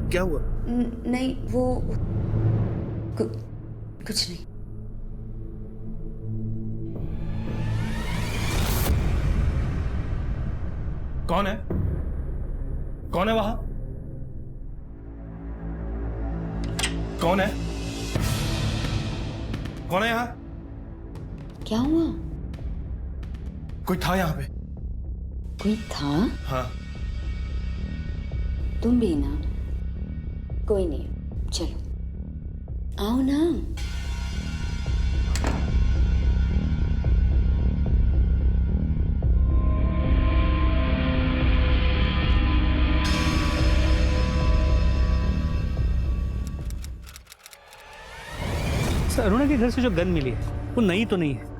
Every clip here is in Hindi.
क्या हुआ? नहीं वो कुछ नहीं। कौन है? कौन है वहां? कौन है? कौन है यहां? क्या हुआ? कोई था यहां पे? कोई था? हाँ। तुम भी ना? कोई नहीं, चलो आओ ना। अरुणा के घर से जो गन मिली है वो नई तो नहीं है।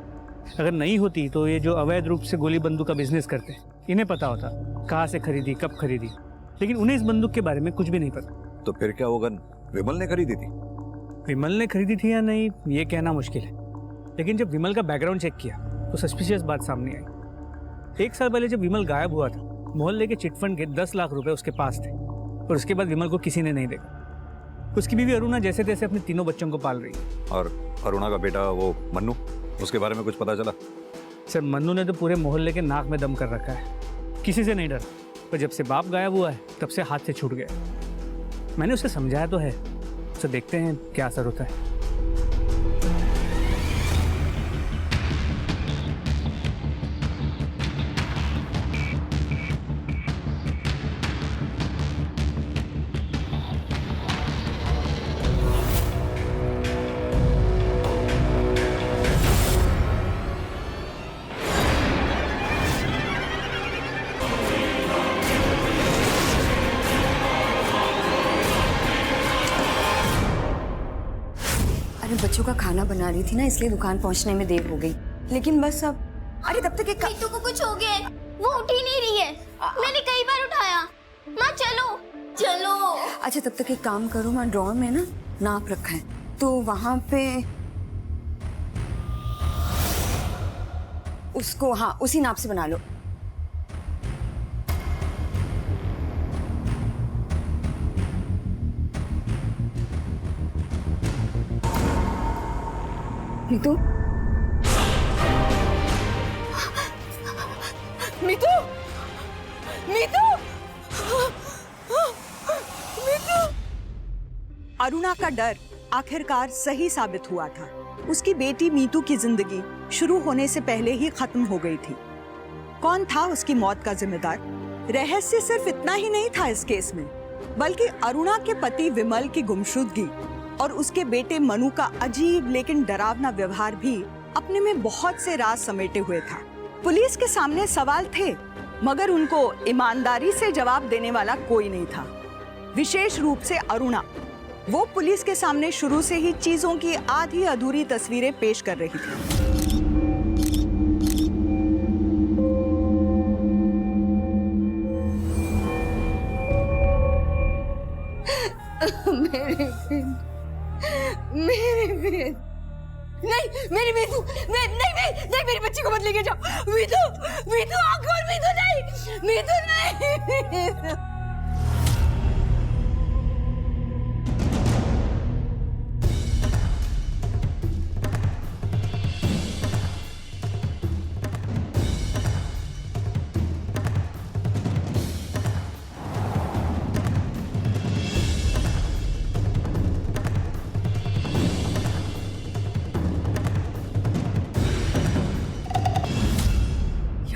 अगर नई होती तो ये जो अवैध रूप से गोली बंदूक का बिजनेस करते हैं इन्हें पता होता कहाँ से खरीदी, कब खरीदी, लेकिन उन्हें इस बंदूक के बारे में कुछ भी नहीं पता। तो फिर क्या वो गन विमल ने खरीदी थी? विमल ने खरीदी थी या नहीं ये कहना मुश्किल है, लेकिन जब विमल का बैकग्राउंड चेक किया तो सस्पिशियस बात सामने आई। 1 साल पहले जब विमल गायब हुआ था मोहल्ले के चिटफंड के 10 लाख रुपए उसके पास थे और उसके बाद विमल को किसी ने नहीं देखा। उसकी बीवी अरुणा जैसे तैसे अपने 3 बच्चों को पाल रही है। और अरुणा का बेटा वो मन्नू, उसके बारे में कुछ पता चला? सर मन्नू ने तो पूरे मोहल्ले के नाक में दम कर रखा है, किसी से नहीं डर, पर जब से बाप गायब हुआ है तब से हाथ से छूट गया। मैंने उसे समझाया तो है, तो देखते हैं क्या असर होता है। बच्चों का खाना बना रही थी ना, इसलिए दुकान पहुंचने में देर हो गई। लेकिन बस अब अरे तब तक एक मीतू को कुछ हो गया है, वो उठ ही नहीं रही है। मैंने कई बार उठाया। माँ चलो चलो। अच्छा तब तक एक काम करो, मैं ड्रॉअर में ना नाप रखा है तो वहां पे उसको हाँ उसी नाप से बना लो। मीतू मीतू मीतू मीतू। अरुणा का डर आखिरकार सही साबित हुआ था। उसकी बेटी मीतू की जिंदगी शुरू होने से पहले ही खत्म हो गई थी। कौन था उसकी मौत का जिम्मेदार? रहस्य सिर्फ इतना ही नहीं था इस केस में, बल्कि अरुणा के पति विमल की गुमशुदगी और उसके बेटे मनु का अजीब लेकिन डरावना व्यवहार भी अपने में बहुत से राज समेटे हुए था। पुलिस के सामने सवाल थे, मगर उनको ईमानदारी से जवाब देने वाला कोई नहीं था। विशेष रूप से अरुणा, वो पुलिस के सामने शुरू से ही चीजों की आधी अधूरी तस्वीरें पेश कर रही थी। नहीं मेरी मीतू नहीं मेरी बच्ची को मत लेके जाओ। मीतू मीतू आंख खोल। मीतू नहीं मीतू नहीं।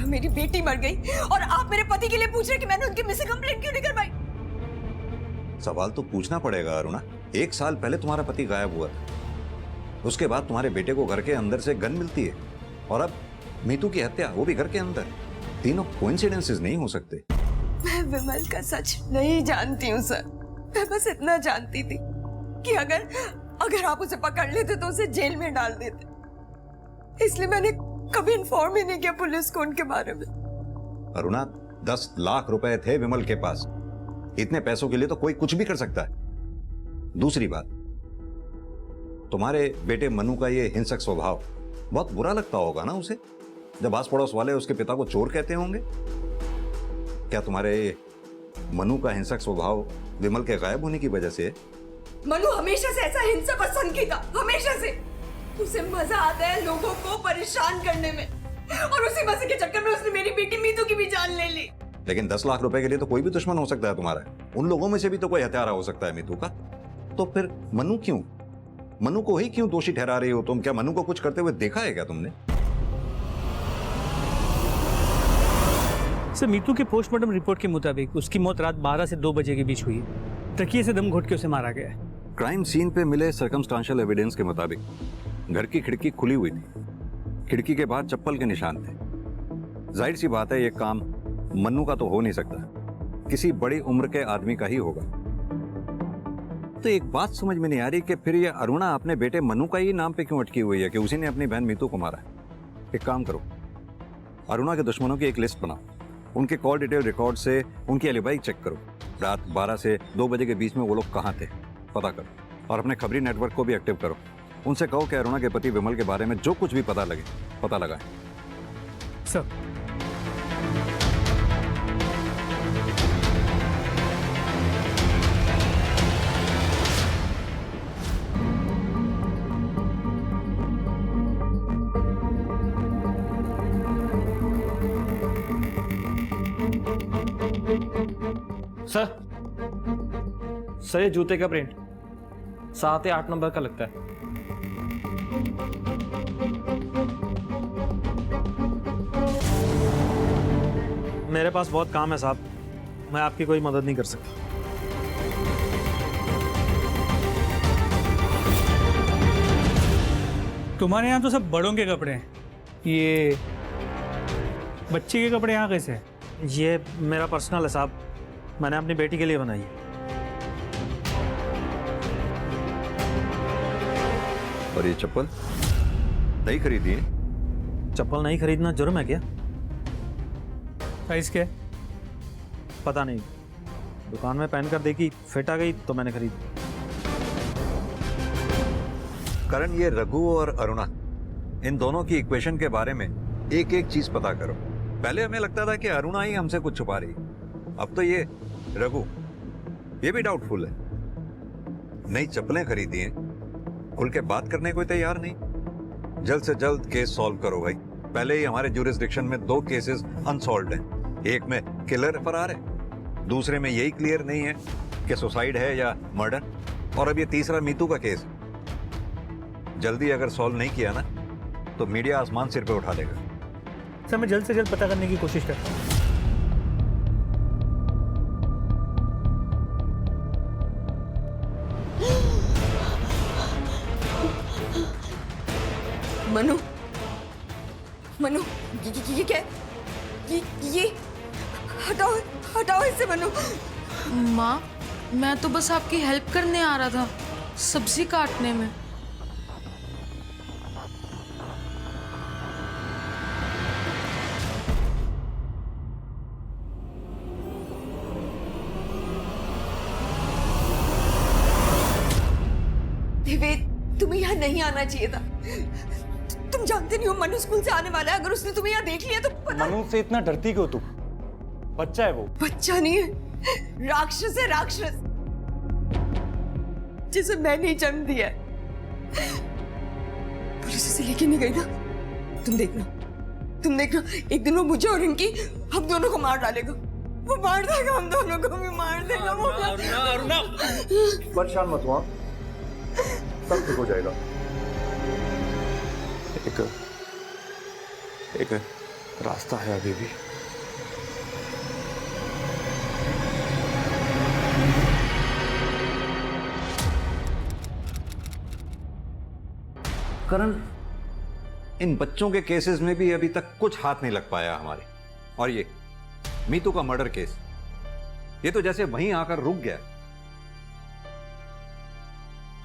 मेरी बेटी मर गई और आप मेरे पति के लिए पूछ रहे कि मैंने उनकी मिसिंग कंप्लेंट क्यों नहीं करवाई? सवाल तो पूछना पड़ेगा अरुणा। 1 साल पहले तुम्हारा पति गायब हुआ था, उसके बाद तुम्हारे बेटे को घर के अंदर से गन मिलती है और अब मीतू की हत्या, वो भी घर के अंदर। तीनों कोइंसिडेंसेस नहीं हो सकते। मैं विमल का सच नहीं जानती हूँ सर। मैं बस इतना जानती थी कि अगर आप उसे पकड़ लेते तो उसे जेल में डाल देते, इसलिए मैंने कभी इन्फॉर्म ही नहीं किया पुलिस को उनके बारे में। अरुणा 10 लाख रुपए थे विमल के पास, इतने पैसों के लिए तो कोई कुछ भी कर सकता है। दूसरी बात, तुम्हारे बेटे मनु का ये हिंसक स्वभाव बहुत बुरा लगता होगा ना उसे। जब आस पड़ोस वाले उसके पिता को चोर कहते होंगे? क्या तुम्हारे मनु का हिंसक स्वभाव विमल के गायब होने की वजह से है? मनु हमेशा से ऐसा हिंसक और सनकी था, हमेशा से। उसे मजा आता है लोगों को परेशान करने में, और उसी मजे के चक्कर में उसने मेरी बेटी मीतू की भी जान ले ली। लेकिन 10 लाख रुपए के लिए तो कोई भी दुश्मन हो सकता है तुम्हारा। उन लोगों में से भी तो कोई हत्यारा हो सकता है मीतू का। तो फिर मनु क्यों? मनु को ही क्यों दोषी ठहरा रही हो तुम? क्या मनु को कुछ करते हुए देखा है क्या तुमने? सर, मीतू के पोस्टमार्टम रिपोर्ट के मुताबिक उसकी मौत रात 12 से 2 बजे के बीच हुई है। तकिए से दम घोट के उसे मारा गया है। क्राइम सीन पे मिले सर्कमस्टांशियल एविडेंस के मुताबिक घर की खिड़की खुली हुई थी, खिड़की के बाहर चप्पल के निशान थे। जाहिर सी बात है ये काम मन्नू का तो हो नहीं सकता, किसी बड़ी उम्र के आदमी का ही होगा। तो एक बात समझ में नहीं आ रही कि फिर ये अरुणा अपने बेटे मन्नू का ही नाम पे क्यों अटकी हुई है कि उसी ने अपनी बहन मीतू को मारा है। एक काम करो, अरुणा के दुश्मनों की एक लिस्ट बनाओ, उनके कॉल डिटेल रिकॉर्ड से उनकी एलिबाई चेक करो। रात 12 से 2 बजे के बीच में वो लोग कहाँ थे पता करो, और अपने खबरी नेटवर्क को भी एक्टिव करो। उनसे कहो कि अरुणा के पति विमल के बारे में जो कुछ भी पता लगे पता लगाएं। सर, सर ये जूते का प्रिंट 7 या 8 नंबर का लगता है। मेरे पास बहुत काम है साहब, मैं आपकी कोई मदद नहीं कर सकता। तुम्हारे यहाँ तो सब बड़ों के कपड़े हैं, ये बच्चे के कपड़े यहाँ कैसे हैं? ये मेरा पर्सनल है साहब, मैंने अपनी बेटी के लिए बनाई है। और ये चप्पल नहीं खरीदी है? चप्पल नहीं खरीदना जुर्म है क्या? साइज क्या है? पता नहीं, दुकान में पहन कर देखी, फिट आ गई तो मैंने खरीदी। करण, ये रघु और अरुणा, इन दोनों की इक्वेशन के बारे में एक एक चीज पता करो। पहले हमें लगता था कि अरुणा ही हमसे कुछ छुपा रही, अब तो ये रघु, ये भी डाउटफुल है। नई चप्पलें खरीदी हैं, खुल के बात करने को तैयार नहीं। जल्द से जल्द केस सॉल्व करो भाई। पहले ही हमारे ज्यूरिसडिक्शन में 2 केसेस अनसॉल्व्ड हैं। एक में किलर फरार है, दूसरे में यही क्लियर नहीं है कि सुसाइड है या मर्डर, और अब ये तीसरा मीतू का केस। जल्दी अगर सॉल्व नहीं किया ना तो मीडिया आसमान सिर पे उठा देगा। सर, मैं जल्द से जल्द पता करने की कोशिश करता हूँ। मनु, मनु, ये क्या? ये हटाओ, हटाओ इसे मनु। माँ, मैं तो बस आपकी हेल्प करने आ रहा था, सब्जी काटने में। देवेद, तुम्हें यहाँ नहीं आना चाहिए था। तुम जानते नहीं हो मनु स्कूल से आने वाला है, अगर उसने तुम्हें यहाँ देख लिया तो पता। मनु से इतना डरती क्यों तू? बच्चा है वो। बच्चा नहीं है, राक्षस है, राक्षस, जिसे मैंने जन्म दिया। पुलिस उसे लेके नहीं गई ना? तुम देखना, तुम देखना, एक दिन वो मुझे और इनकी, हम दोनों को मार डालेगा। वो मार देगा, हम दोनों को भी मार देगा। वो अरुणा, परेशान मत हुआ, सब ठीक हो जाएगा। एक रास्ता है अभी भी। करण, इन बच्चों के केसेस में भी अभी तक कुछ हाथ नहीं लग पाया हमारे, और ये मीतू का मर्डर केस, ये तो जैसे वहीं आकर रुक गया।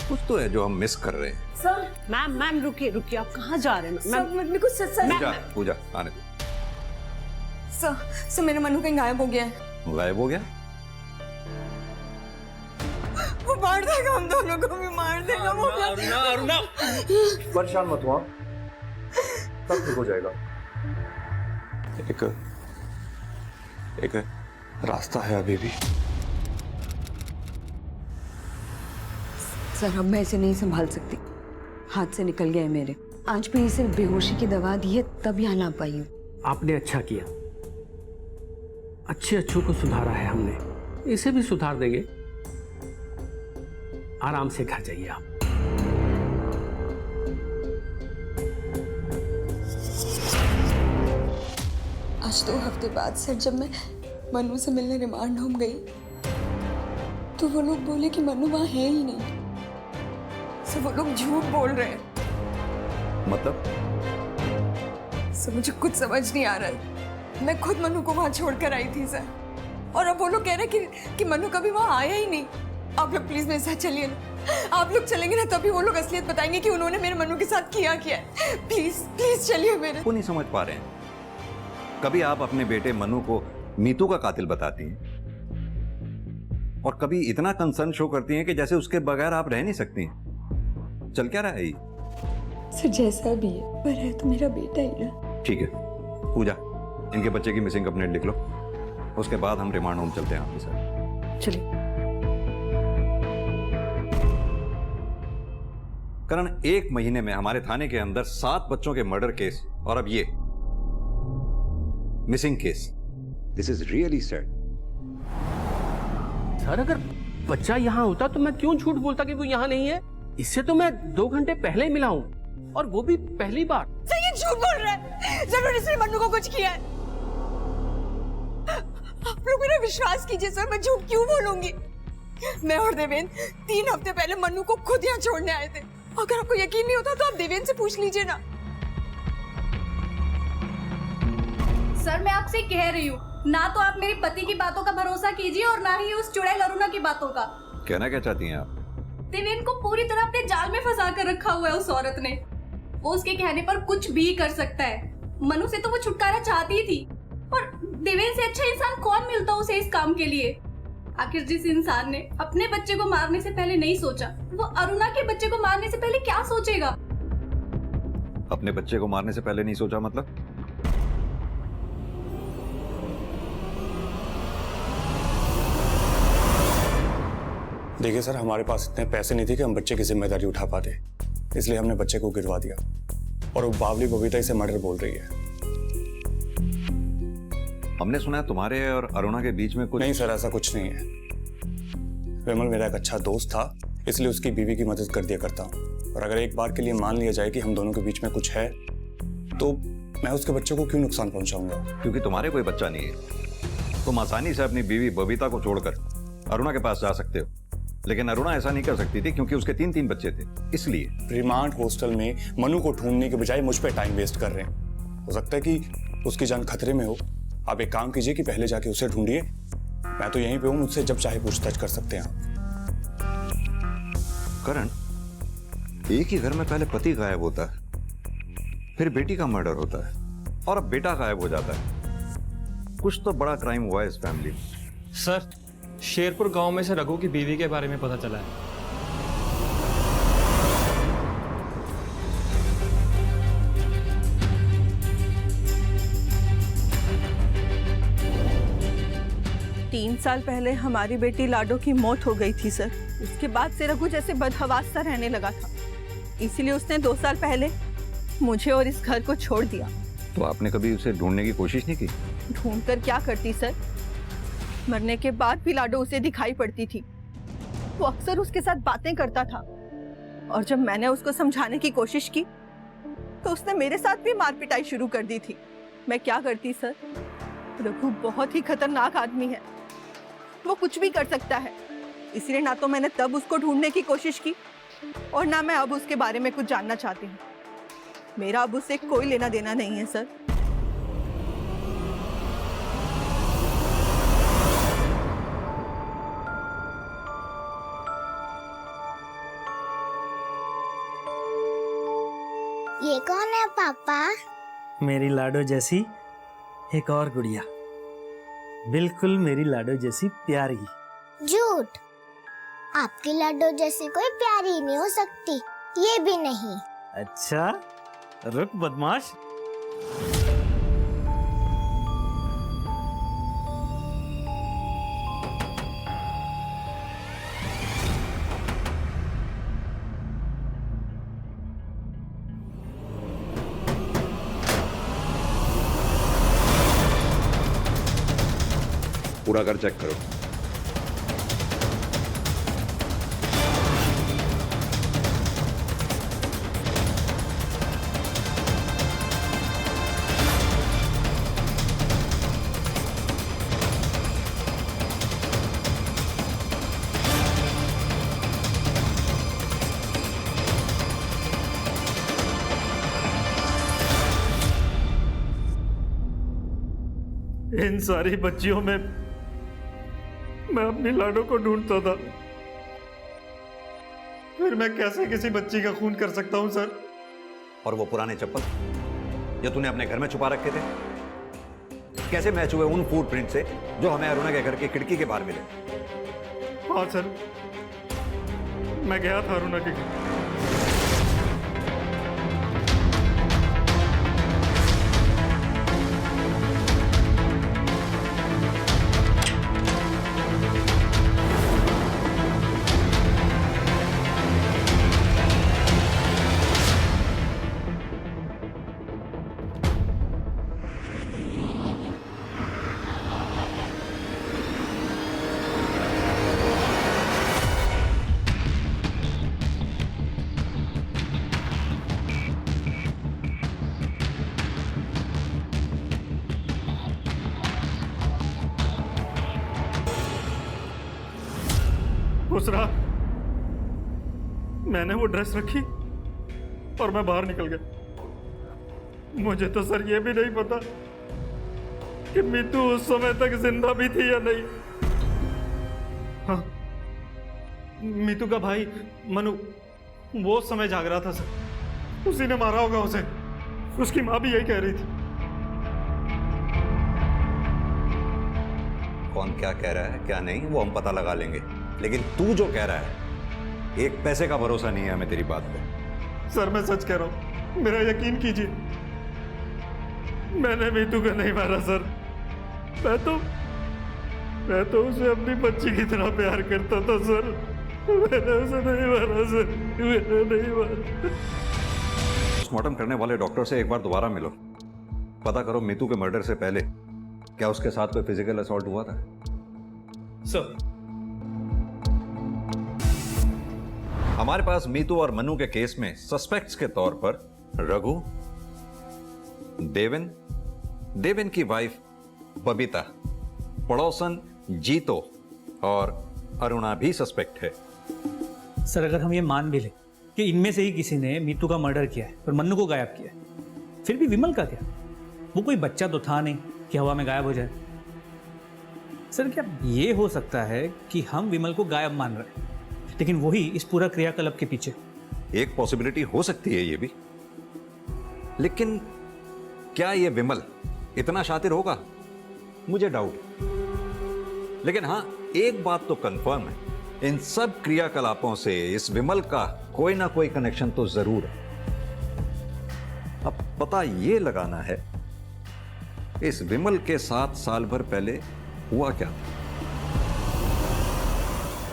कुछ तो है जो हम मिस कर रहे हैं। सर, मैम रुकिए रुकिए, आप कहाँ जा रहे हैं? मैम, मेरे को पूजा आने दो। सर, मेरा मनु कहीं गायब हो गया है। गायब हो गया? वो मार देगा, हम दोनों को भी मार देगा। वो अरुणा, परेशान मत हुआ, सब ठीक हो जाएगा। एक रास्ता है अभी भी। सर अब मैं इसे नहीं संभाल सकती, हाथ से निकल गया है मेरे। आज भी इसे बेहोशी की दवा दी है तब यहाँ ला पाई हूँ। आपने अच्छा किया, अच्छों को सुधारा है हमने, इसे भी सुधार देंगे। आराम से घर जाइए आप। आज 2 हफ्ते बाद सर जब मैं मनु से मिलने रिमांड होम गई तो वो लोग बोले कि मनु वहां है ही नहीं। सर वो लोग झूठ बोल रहे हैं। मतलब? सर मुझे कुछ समझ नहीं आ रहा है। मैं खुद मनु को वहां छोड़कर आई थी सर, और अब वो लोग कह रहे हैं कि मनु कभी वहां आया ही नहीं। आप लोग प्लीज मेरे साथ चलिए ना, आप लोग चलेंगे ना तभी वो लोग असलियत बताएंगे कि उन्होंने मेरे मनु के साथ किया क्या है। प्लीज प्लीज चलिए मेरे। वो नहीं समझ पा रहे हैं, कभी आप अपने बेटे मनु को मीतू का कातिल बताती हैं और कभी इतना कंसर्न शो करती हैं कि जैसे उसके बगैर आप रह नहीं सकती हैं। चल क्या रहा है ये? सर जैसा भी है पर है तो मेरा बेटा ही ना। ठीक है पूजा, इनके बच्चे की मिसिंग कंप्लेंट लिख लो, उसके बाद हम रिमांड होम चलते हैं आपके साथ। चलिए। करण, 1 महीने में हमारे थाने के अंदर 7 बच्चों के मर्डर केस और अब ये missing case. This is really sad. Sir अगर बच्चा यहाँ होता तो मैं क्यों झूठ बोलता कि वो यहाँ नहीं है? इससे तो मैं 2 घंटे पहले ही मिला हूँ, और वो भी पहली बार। सर ये झूठ बोल रहा है, जरूर इसने मनु को कुछ किया है। आप लोग मेरा विश्वास कीजिए सर, मैं झूठ क्यों बोलूंगी? मैं और देवेंद्र 3 हफ्ते पहले मनु को खुद यहाँ छोड़ने आए थे। अगर आपको यकीन नहीं होता तो आप देवेंद्र से पूछ लीजिए ना। सर मैं आपसे कह रही हूँ, ना तो आप मेरे पति की बातों का भरोसा कीजिए और ना ही उस चुड़ैल अरुणा की बातों का। कहना क्या चाहती हैं आप? देवेंद्र को पूरी तरह अपने जाल में फंसा कर रखा हुआ है उस औरत ने। वो उसके कहने पर कुछ भी कर सकता है। मनु से तो वो छुटकारा चाहती ही थी, और देवेंद्र से अच्छा इंसान कौन मिलता उसे इस काम के लिए? आखिर जिस इंसान ने अपने बच्चे को मारने से पहले नहीं सोचा, वो अरुणा के बच्चे को मारने से पहले क्या सोचेगा? अपने बच्चे को मारने से पहले नहीं सोचा मतलब? देखिए सर, हमारे पास इतने पैसे नहीं थे कि हम बच्चे की जिम्मेदारी उठा पाते, इसलिए हमने बच्चे को गिरवा दिया। और वो बावली बबीता इसे मर्डर बोल रही है। हमने सुना है तुम्हारे और अरुणा के बीच में कुछ। नहीं सर, ऐसा कुछ नहीं है। विमल मेरा एक अच्छा दोस्त था, इसलिए उसकी बीवी की मदद कर दिया करता हूँ। और अगर एक बार के लिए मान लिया जाए कि हम दोनों के बीच में कुछ है, तो मैं उसके बच्चे को क्यों नुकसान पहुंचाऊंगा? क्योंकि तुम्हारे कोई बच्चा नहीं है, तुम आसानी से अपनी बीवी बबीता को छोड़कर अरुणा के पास जा सकते हो, लेकिन अरुणा ऐसा नहीं कर सकती थी क्योंकि उसके 3 बच्चे थे। इसलिए रिमांड हॉस्टल में मनु को ढूंढने के बजाय मुझ पे टाइम वेस्ट कर रहे हैं। हो सकता है कि उसकी जान खतरे में हो। आप एक काम कीजिए कि पहले जाके उसे ढूंढिए, मैं तो यहीं पे हूं, मुझसे जब चाहे पूछताछ कर सकते हैं आप। करण, एक ही घर में पहले पति गायब होता है, फिर बेटी का मर्डर होता है, और अब बेटा गायब हो जाता है। कुछ तो बड़ा क्राइम हुआ है इस फैमिली में। सर, शेरपुर गांव में से रघु की बीवी के बारे में पता चला है। तीन साल पहले हमारी बेटी लाडो की मौत हो गई थी सर। उसके बाद से रघु जैसे बदहवास सा रहने लगा था, इसीलिए उसने 2 साल पहले मुझे और इस घर को छोड़ दिया। तो आपने कभी उसे ढूंढने की कोशिश नहीं की? ढूंढकर क्या करती सर, मरने के बाद भी लाडो उसे दिखाई पड़ती थी। वो अक्सर उसके साथ बातें करता था, और जब मैंने उसको समझाने की कोशिश की तो उसने मेरे साथ भी मार पिटाई शुरू कर दी थी। मैं क्या करती सर, रघु बहुत ही खतरनाक आदमी है, वो कुछ भी कर सकता है। इसलिए ना तो मैंने तब उसको ढूंढने की कोशिश की, और ना मैं अब उसके बारे में कुछ जानना चाहती हूँ। मेरा अब उससे कोई लेना देना नहीं है सर। ये कौन है पापा? मेरी लाडो जैसी एक और गुड़िया, बिल्कुल मेरी लाडो जैसी प्यारी। झूठ, आपकी लाडो जैसी कोई प्यारी नहीं हो सकती, ये भी नहीं। अच्छा रुक बदमाश। पूरा घर चेक करो। इन सारी बच्चियों में मैं अपनी लाडो को ढूंढता था, फिर मैं कैसे किसी बच्ची का खून कर सकता हूं सर? और वो पुराने चप्पल जो तूने अपने घर में छुपा रखे थे, कैसे मैच हुए उन फुटप्रिंट से जो हमें अरुणा के घर की खिड़की के बाहर मिले? हाँ सर, मैं गया था अरुणा के घर। उसरा, मैंने वो ड्रेस रखी और मैं बाहर निकल गया। मुझे तो सर ये भी नहीं पता कि मीतू उस समय तक जिंदा भी थी या नहीं। हाँ, मीतू का भाई मनु वो उस समय जाग रहा था सर, उसी ने मारा होगा उसे। उसकी माँ भी यही कह रही थी। कौन क्या कह रहा है क्या नहीं वो हम पता लगा लेंगे, लेकिन तू जो कह रहा है एक पैसे का भरोसा नहीं है हमें तेरी बात पे। सर मैं सच कह रहा हूं, मेरा यकीन कीजिए, मैंने मीतू को नहीं मारा सर। मैं तो उसे अपनी बच्ची की तरह प्यार करता था सर। मैंने उसे नहीं मारा सर, मैंने नहीं मारा। पोस्टमार्टम करने वाले डॉक्टर से एक बार दोबारा मिलो, पता करो मीतू के मर्डर से पहले क्या उसके साथ कोई फिजिकल असॉल्ट हुआ था? सर, हमारे पास मीतू और मनु के केस में सस्पेक्ट्स के तौर पर रघु, देवेन की वाइफ बबीता, पड़ोसन जीतो और अरुणा भी सस्पेक्ट है। सर अगर हम ये मान भी ले कि इनमें से ही किसी ने मीतू का मर्डर किया है और मन्नू को गायब किया है, फिर भी विमल का क्या? वो कोई बच्चा तो था नहीं कि हवा में गायब हो जाए। सर क्या ये हो सकता है कि हम विमल को गायब मान रहे हैं, लेकिन वही इस पूरा क्रियाकलाप के पीछे? एक पॉसिबिलिटी हो सकती है ये भी, लेकिन क्या ये विमल इतना शातिर होगा? मुझे डाउट। लेकिन हां, एक बात तो कंफर्म है, इन सब क्रियाकलापों से इस विमल का कोई ना कोई कनेक्शन तो जरूर है। अब पता ये लगाना है इस विमल के साथ साल भर पहले हुआ क्या।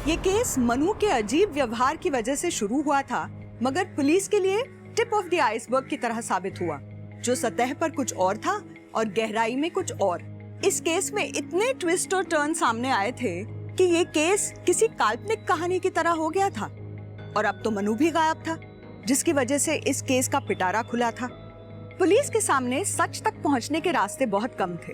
ये केस मनु के अजीब व्यवहार की वजह से शुरू हुआ था, मगर पुलिस के लिए टिप ऑफ द आइसबर्ग की तरह साबित हुआ, जो सतह पर कुछ और था और गहराई में कुछ और। इस केस में इतने ट्विस्ट और टर्न सामने आए थे कि ये केस किसी काल्पनिक कहानी की तरह हो गया था। और अब तो मनु भी गायब था, जिसकी वजह से इस केस का पिटारा खुला था। पुलिस के सामने सच तक पहुंचने के रास्ते बहुत कम थे,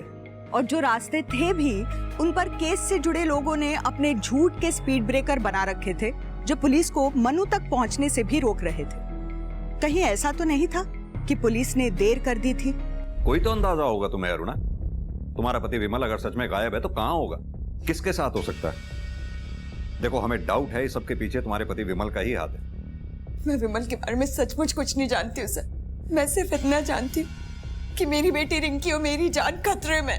और जो रास्ते थे भी उन पर केस से जुड़े लोगों ने अपने झूठ के स्पीड ब्रेकर बना रखे थे, जो पुलिस को मनु तक पहुंचने से भी रोक रहे थे। कहीं ऐसा तो नहीं था कि पुलिस ने देर कर दी थी? कोई तो अंदाजा होगा तुम्हें अरुणा, तुम्हारा पति विमल अगर सच में गायब है तो कहां होगा, किसके साथ हो सकता है? देखो हमें डाउट है इस सबके पीछे तुम्हारे पति विमल का ही हाथ है। मैं विमल के बारे में सचमुच कुछ नहीं जानती हूँ सर। मैं सिर्फ इतना जानती हूँ कि मेरी बेटी रिंकी और मेरी जान खतरे में।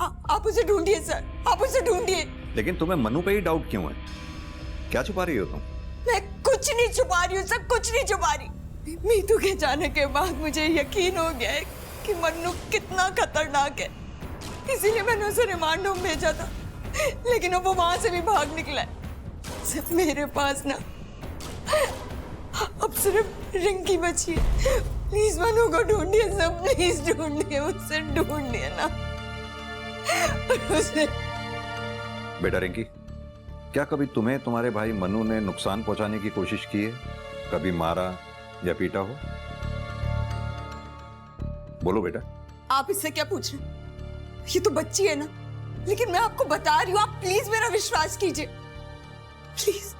आप उसे ढूंढिए सर, आप उसे ढूंढिए। लेकिन तुम्हें मनु पे ही डाउट क्यों है? क्या छुपा रही हो तुम? मैं कुछ नहीं छुपा रही हूँ सर, कुछ नहीं छुपा रही। मीतू के जाने के बाद मुझे यकीन हो गया है कि मन्नू कितना खतरनाक है, इसीलिए मैंने उसे रिमांड होम भेजा था, लेकिन अब वो वहां से भी भाग निकला है। सिर्फ मेरे पास ना अब सिर्फ रिंकी बची है। प्लीज मन्नू को ढूंढिए सब, प्लीज ढूंढिए, मुझसे ढूंढिए ना। और उसने बेटा रिंकी, क्या कभी तुम्हें तुम्हारे भाई मनु ने नुकसान पहुंचाने की कोशिश की है? कभी मारा या पीटा हो? बोलो बेटा। आप इससे क्या पूछ रहे हैं? ये तो बच्ची है ना, लेकिन मैं आपको बता रही हूँ, आप प्लीज मेरा विश्वास कीजिए, प्लीज।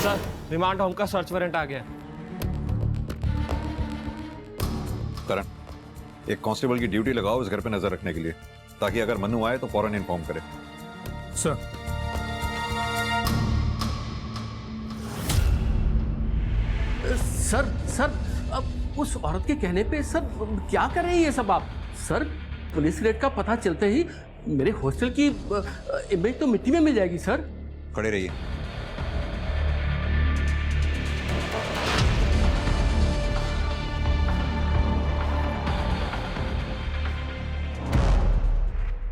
सर, रिमांड होम का सर्च वारंट आ गया। करण, एक कांस्टेबल की ड्यूटी लगाओ इस घर पे नजर रखने के लिए, ताकि अगर मनु आए तो फौरन इन्फॉर्म करे। सर। सर, अब उस औरत के कहने पे सर क्या कर रहे हैं ये सब आप? सर, पुलिस रेड का पता चलते ही मेरे हॉस्टल की इमेज तो मिट्टी में मिल जाएगी सर। खड़े रहिए।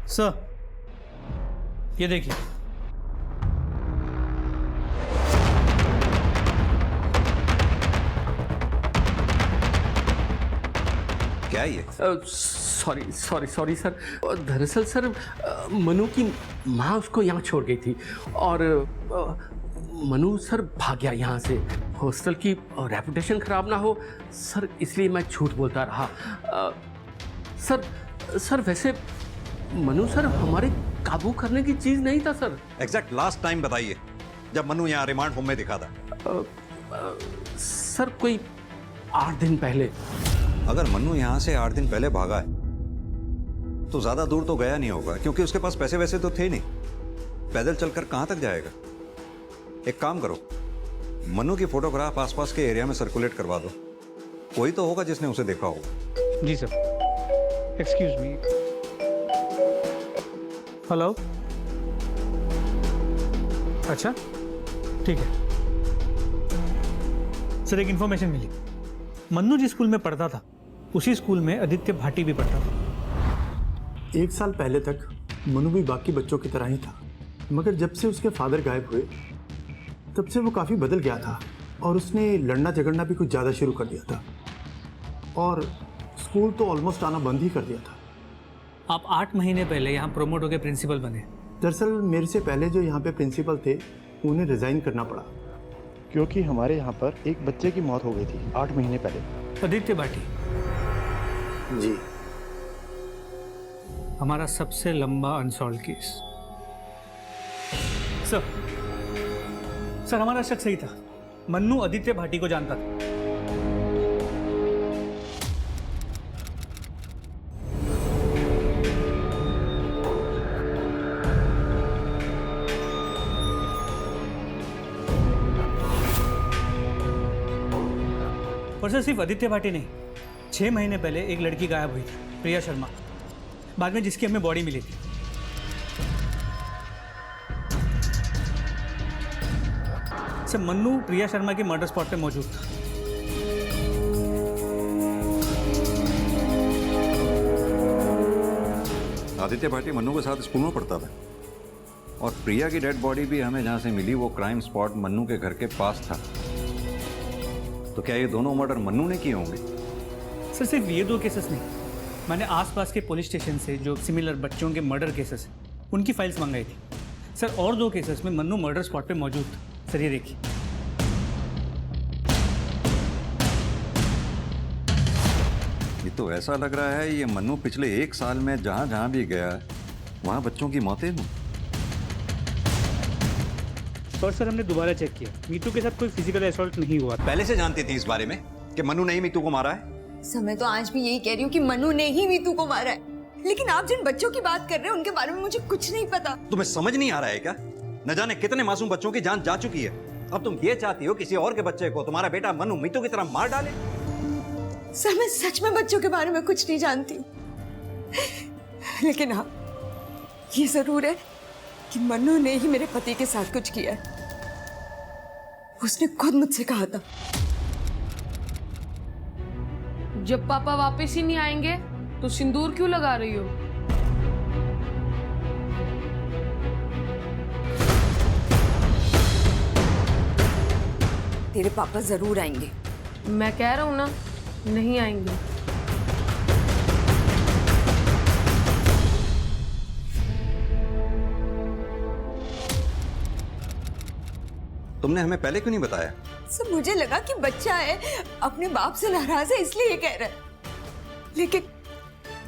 सर, ये देखिए। क्या है ये? Sorry sir. दरअसल सर, मनु की माँ उसको यहाँ छोड़ गई थी और मनु सर भाग गया यहाँ से। हॉस्टल की रेपुटेशन खराब ना हो सर, इसलिए मैं झूठ बोलता रहा। सर वैसे मनु सर हमारे काबू करने की चीज नहीं था सर। एग्जैक्ट लास्ट टाइम बताइए जब मनु यहाँ रिमांड होम में दिखा था। सर कोई 8 दिन पहले। अगर मनु यहाँ से 8 दिन पहले भागा है तो ज्यादा दूर तो गया नहीं होगा, क्योंकि उसके पास पैसे वैसे तो थे नहीं। पैदल चलकर कहां तक जाएगा? एक काम करो, मनु की फोटोग्राफ आसपास के एरिया में सर्कुलेट करवा दो, कोई तो होगा जिसने उसे देखा होगा। जी सर। Excuse me. हेलो। अच्छा, ठीक है सर। एक इंफॉर्मेशन मिली, मन्नू जिस स्कूल में पढ़ता था उसी स्कूल में आदित्य भाटी भी पढ़ता था। 1 साल पहले तक मनु भी बाकी बच्चों की तरह ही था, मगर जब से उसके फादर गायब हुए तब से वो काफ़ी बदल गया था और उसने लड़ना झगड़ना भी कुछ ज़्यादा शुरू कर दिया था और स्कूल तो ऑलमोस्ट आना बंद ही कर दिया था। आप 8 महीने पहले यहाँ प्रमोट होकर प्रिंसिपल बने। दरअसल मेरे से पहले जो यहाँ पे प्रिंसिपल थे उन्हें रिज़ाइन करना पड़ा, क्योंकि हमारे यहाँ पर एक बच्चे की मौत हो गई थी 8 महीने पहले। आदित्य भाटी जी। हमारा सबसे लंबा अनसॉल्व केस। सर हमारा शक सही था, मन्नू आदित्य भाटी को जानता था। और सर सिर्फ आदित्य भाटी नहीं, 6 महीने पहले एक लड़की गायब हुई थी, प्रिया शर्मा, बाद में जिसकी हमें बॉडी मिली थी। सर मन्नू प्रिया शर्मा के मर्डर स्पॉट पे मौजूद था। आदित्य भाटी मन्नू के साथ स्कूल में पढ़ता था और प्रिया की डेड बॉडी भी हमें जहां से मिली वो क्राइम स्पॉट मन्नू के घर के पास था। तो क्या ये दोनों मर्डर मन्नू ने किए होंगे? सर सिर्फ ये 2 केसेस नहीं, मैंने आसपास के पुलिस स्टेशन से जो सिमिलर बच्चों के मर्डर केसेस हैं उनकी फाइल्स मंगाई थी सर, और 2 केसेस में मन्नू मर्डर स्पॉट पे मौजूद था। सर ये देखिए। ये तो ऐसा लग रहा है ये मन्नू पिछले 1 साल में जहां जहां भी गया वहां बच्चों की मौतें हुई। और सर हमने दोबारा चेक किया, मीतू के साथ कोई फिजिकल असॉल्ट नहीं हुआ। पहले से जानती थी इस बारे में कि मन्नू ने ही मीतू को मारा है? सर मैं तो आज भी यही कह रही हूँ कि मनु ने ही मीतू को मारा है, लेकिन आप जिन बच्चों की बात कर रहे हैं उनके बारे में मुझे कुछ नहीं पता। तुम्हें समझ नहीं आ रहा है क्या? न जाने कितने मासूम बच्चों की जान जा चुकी है, अब तुम ये चाहती हो किसी और के बच्चे को तुम्हारा बेटा मनु मीतू की तरह मार डाले? सर मैं सच में बच्चों के बारे में कुछ नहीं जानती हूँ, लेकिन हाँ ये जरूर है कि मनु ने ही मेरे पति के साथ कुछ किया है। उसने खुद मुझसे कहा था जब पापा वापस ही नहीं आएंगे तो सिंदूर क्यों लगा रही हो? तेरे पापा जरूर आएंगे, मैं कह रहा हूँ ना, नहीं आएंगे। तुमने हमें पहले क्यों नहीं बताया? सर मुझे लगा कि बच्चा है, अपने बाप से नाराज है इसलिए ये कह रहा है, लेकिन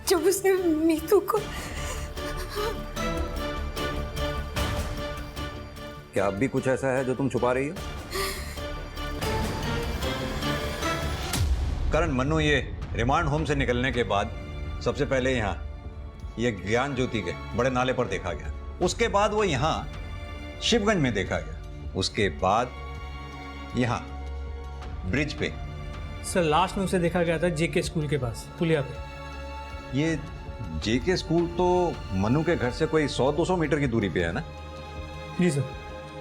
जब उसने मीतू को... क्या अब भी कुछ ऐसा है जो तुम छुपा रही हो? करण, मन्नू ये रिमांड होम से निकलने के बाद सबसे पहले यहाँ ये ज्ञान ज्योति के बड़े नाले पर देखा गया, उसके बाद वो यहाँ शिवगंज में देखा गया, उसके बाद यहाँ ब्रिज पे। सर लास्ट में उसे देखा गया था जेके स्कूल के पास पुलिया पे। ये जेके स्कूल तो मनु के घर से कोई 100-200 मीटर की दूरी पे है ना? जी सर।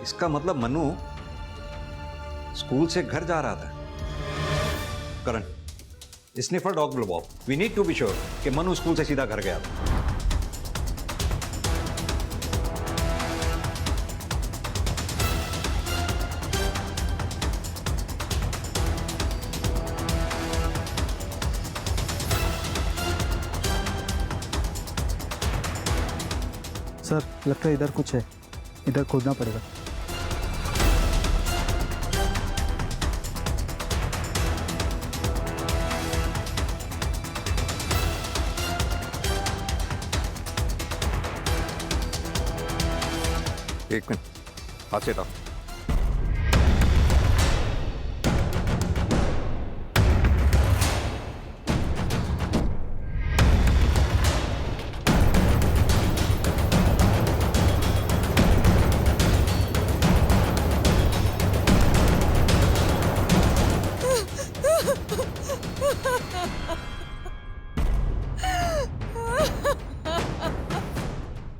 इसका मतलब मनु स्कूल से घर जा रहा था। Karan, sniffer dog will walk, we need to be sure कि मनु स्कूल से सीधा घर गया था। सर लगता है इधर कुछ है, इधर खोदना पड़ेगा। एक मिनट, हाथ से हटाओ।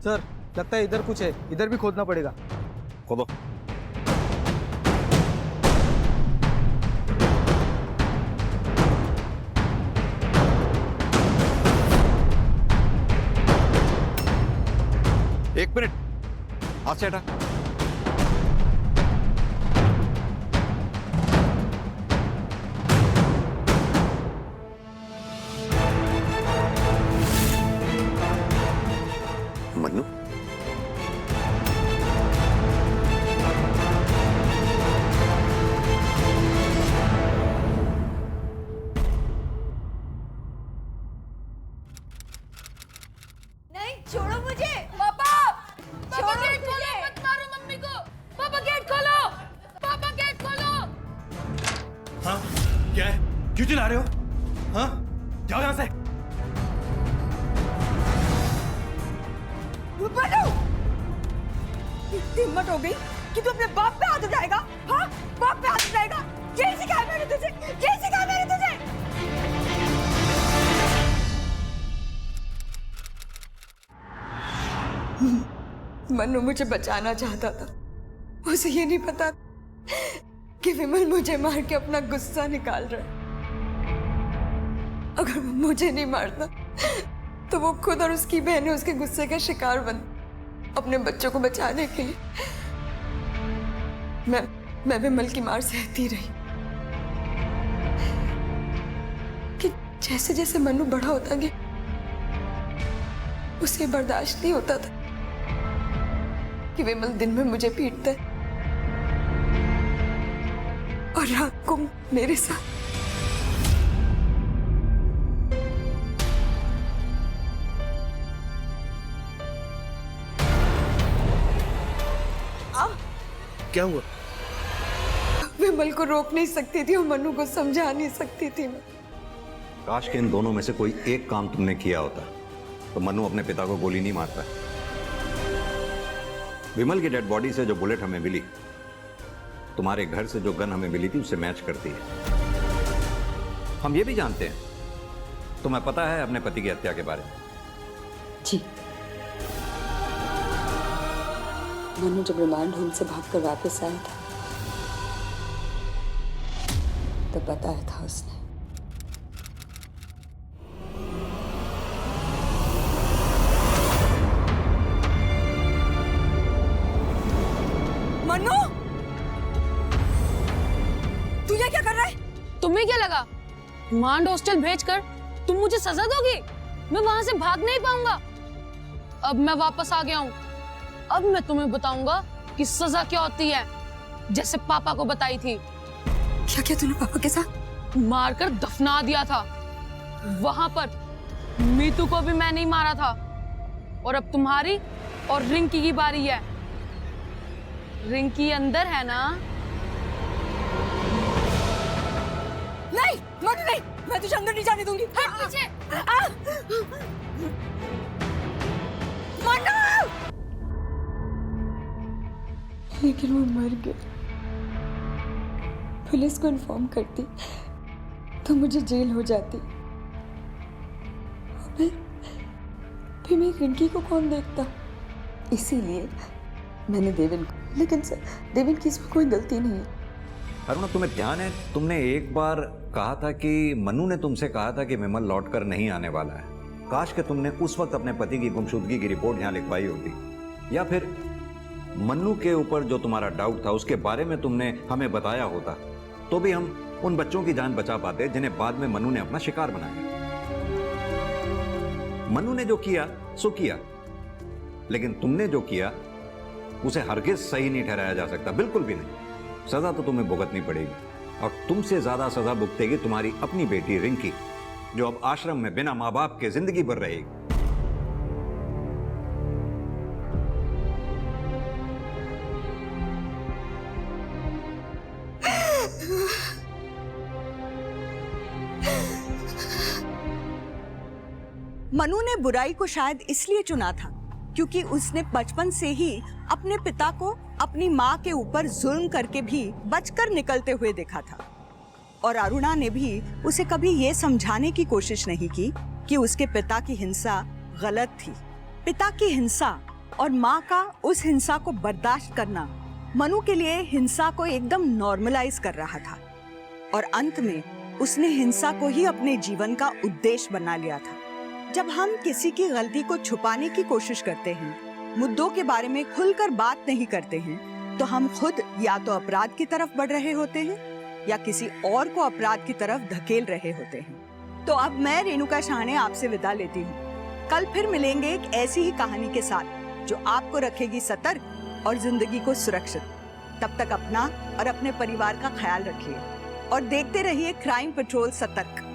सर लगता है इधर कुछ है, इधर भी खोदना पड़ेगा। खोदो। एक मिनट, हाथ से हटा। मन्नू, नहीं छोड़ो मुझे। पापा गेट खोलो, मत मारो मम्मी को। पापा गेट खोलो, पापा गेट खोलो। हाँ क्या है, क्यों चिल्ला रहे हो? हाँ जाओ यहाँ से। मनु, इतनी हिम्मत हो गई कि तू अपने बाप पे हाथ उठाएगा? हाँ बाप पे हाथ उठाएगा? ये सिखाया मैंने तुझे, ये सिखाया मैंने तुझे। मनु मुझे बचाना चाहता था, उसे ये नहीं पता कि विमल मुझे मार के अपना गुस्सा निकाल रहा है। अगर वो मुझे नहीं मारता तो वो खुद और उसकी बहनें उसके गुस्से का शिकार बन, अपने बच्चों को बचाने के लिए। मैं विमल की मार सहती रही कि जैसे जैसे मनु बड़ा होता गया उसे बर्दाश्त नहीं होता था कि विमल दिन में मुझे पीटता है और रात को मेरे साथ। क्या हुआ? विमल को रोक नहीं सकती थी और मनु को समझा नहीं सकती थी मैं। काश के इन दोनों में से कोई एक काम तुमने किया होता तो मनु अपने पिता को गोली नहीं मारता। विमल की डेड बॉडी से जो बुलेट हमें मिली तुम्हारे घर से जो गन हमें मिली थी उससे मैच करती है। हम ये भी जानते हैं तुम्हें पता है अपने पति की हत्या के बारे में। जी, मनु जब रिमांड होम से भागकर वापस आया था तब बताया था उसने। मनु, तू ये क्या कर रहा है? तुम तुम्हें क्या लगा मांड हॉस्टल भेजकर तुम मुझे सजा दोगी? मैं वहां से भाग नहीं पाऊंगा। अब मैं वापस आ गया हूँ। अब मैं तुम्हें बताऊंगा कि सजा क्या होती है, जैसे पापा को बताई थी। क्या क्या तूने पापा के साथ? मारकर दफना दिया था। वहां पर मीतू को भी मैंने ही मारा था। और अब तुम्हारी और रिंकी की बारी है। रिंकी अंदर है ना? नहीं मनु नहीं, मैं तुझे अंदर नहीं जाने दूंगी। हट पीछे। मनु! लेकिन वो मर गए। पुलिस को इन्फॉर्म करती तो मुझे जेल हो जाती। और फिर मैं रिंकी को कौन देखता? इसीलिए मैंने देवेन को, लेकिन सर देवेन की इसमें कोई गलती नहीं है। अरुणा, तुम्हें ध्यान है तुमने एक बार कहा था कि मनु ने तुमसे कहा था कि विमल लौटकर नहीं आने वाला है। काश कि तुमने उस वक्त अपने पति की गुमशुदगी की रिपोर्ट यहाँ लिखवाई होती, या फिर मन्नू के ऊपर जो तुम्हारा डाउट था उसके बारे में तुमने हमें बताया होता, तो भी हम उन बच्चों की जान बचा पाते जिन्हें बाद में मन्नू ने अपना शिकार बनाया। मन्नू ने जो किया सो किया, लेकिन तुमने जो किया उसे हरगिज सही नहीं ठहराया जा सकता, बिल्कुल भी नहीं। सजा तो तुम्हें भुगतनी पड़ेगी, और तुमसे ज्यादा सजा भुगतेगी तुम्हारी अपनी बेटी रिंकी, जो अब आश्रम में बिना माँ बाप के जिंदगी भर रहेगी। मनु ने बुराई को शायद इसलिए चुना था क्योंकि उसने बचपन से ही अपने पिता को अपनी माँ के ऊपर जुल्म करके भी बचकर निकलते हुए देखा था। और अरुणा ने भी उसे कभी ये समझाने की कोशिश नहीं की कि उसके पिता की हिंसा गलत थी। पिता की हिंसा और माँ का उस हिंसा को बर्दाश्त करना मनु के लिए हिंसा को एकदम नॉर्मलाइज कर रहा था। और अंत में उसने हिंसा को ही अपने जीवन का उद्देश्य बना लिया था। जब हम किसी की गलती को छुपाने की कोशिश करते हैं, मुद्दों के बारे में खुलकर बात नहीं करते हैं, तो हम खुद या तो अपराध की तरफ बढ़ रहे होते हैं या किसी और को अपराध की तरफ धकेल रहे होते हैं। तो अब मैं रेणुका शाहने आपसे विदा लेती हूँ। कल फिर मिलेंगे एक ऐसी ही कहानी के साथ जो आपको रखेगी सतर्क और जिंदगी को सुरक्षित। तब तक अपना और अपने परिवार का ख्याल रखिए और देखते रहिए क्राइम पेट्रोल सतर्क।